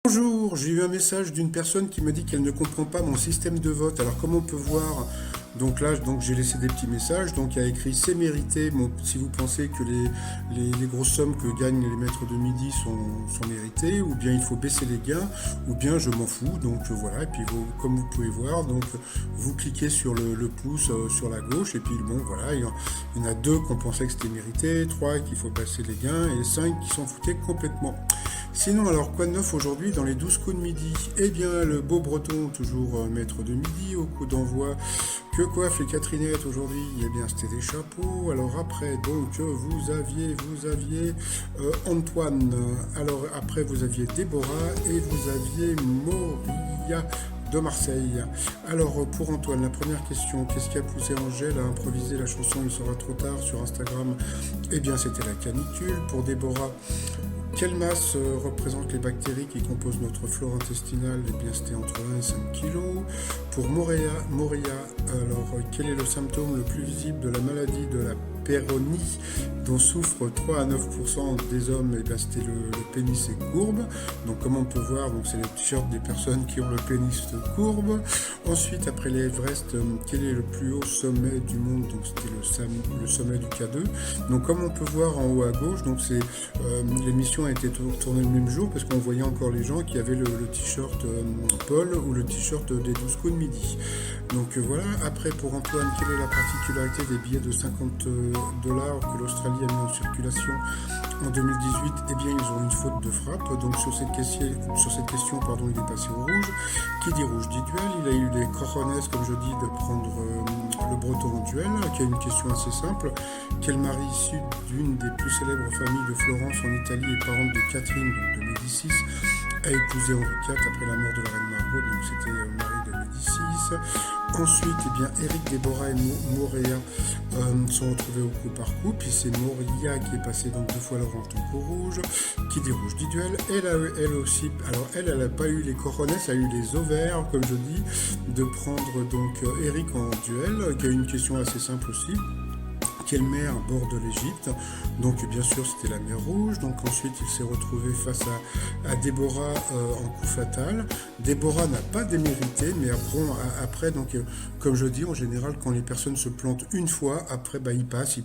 Bonjour, j'ai eu un message d'une personne qui me dit qu'elle ne comprend pas mon système de vote. Alors comment on peut voir? Donc là, j'ai laissé des petits messages. Donc il y a écrit c'est mérité. Bon, si vous pensez que les grosses sommes que gagnent les maîtres de midi sont méritées, ou bien il faut baisser les gains, ou bien je m'en fous. Donc voilà. Et puis comme vous pouvez voir, donc vous cliquez sur le pouce sur la gauche. Et puis bon voilà, il y en a deux qu'on pensait que c'était mérité, trois qu'il faut baisser les gains, et cinq qui s'en foutaient complètement. Sinon, alors, quoi de neuf aujourd'hui dans les 12 coups de midi? Eh bien, le beau breton, toujours maître de midi, au coup d'envoi. Que coiffent les Catherinettes aujourd'hui? Eh bien, c'était des chapeaux. Alors après, donc, vous aviez Antoine. Alors après, vous aviez Déborah et vous aviez Moria de Marseille. Alors pour Antoine, la première question, qu'est-ce qui a poussé Angèle à improviser la chanson Il sera trop tard sur Instagram? Eh bien c'était la canicule. Pour Déborah, quelle masse représente les bactéries qui composent notre flore intestinale? Eh bien, c'était entre 1 et 5 kg. Pour Moria, alors quel est le symptôme le plus visible de la maladie de la péronie dont souffrent 3 à 9% des hommes? Eh bien, c'était le pénis est courbe. Donc, comme on peut voir, donc c'est les t-shirts des personnes qui ont le pénis courbe. Ensuite, après l'Everest, quel est le plus haut sommet du monde? Donc, c'était le sommet du K2. Donc, comme on peut voir en haut à gauche, donc c'est l'émission a été tournée le même jour parce qu'on voyait encore les gens qui avaient le t-shirt Paul ou le t-shirt des 12 coups de midi. Donc voilà, après pour Antoine, quelle est la particularité des billets de 50 dollars que l'Australie a mis en circulation en 2018? Eh bien ils ont une faute de frappe, donc sur cette question pardon, il est passé au rouge. Qui dit rouge dit duel, il a eu les cojones comme je dis de prendre le breton en duel, qui a une question assez simple. Quel mari issu d'une des plus célèbres familles de Florence en Italie et parente de Catherine, donc de Médicis, a épousé Henri IV après la mort de la reine Margot, donc c'était Marie de Médicis. Ensuite, eh bien, Éric, Déborah et Moria sont retrouvés au coup par coup, puis c'est Moria qui est passée donc 2 fois l'orange donc au rouge, qui dit rouge dit duel. Elle aussi, alors elle n'a pas eu les cojones, elle a eu les ovaires, comme je dis, de prendre donc Éric en duel, qui a une question assez simple aussi. Quelle mer borde l'Égypte? Donc bien sûr c'était la mer Rouge. Donc ensuite il s'est retrouvé face à Déborah en coup fatal. Déborah n'a pas démérité, mais après donc comme je dis en général quand les personnes se plantent une fois, après bah, ils passent.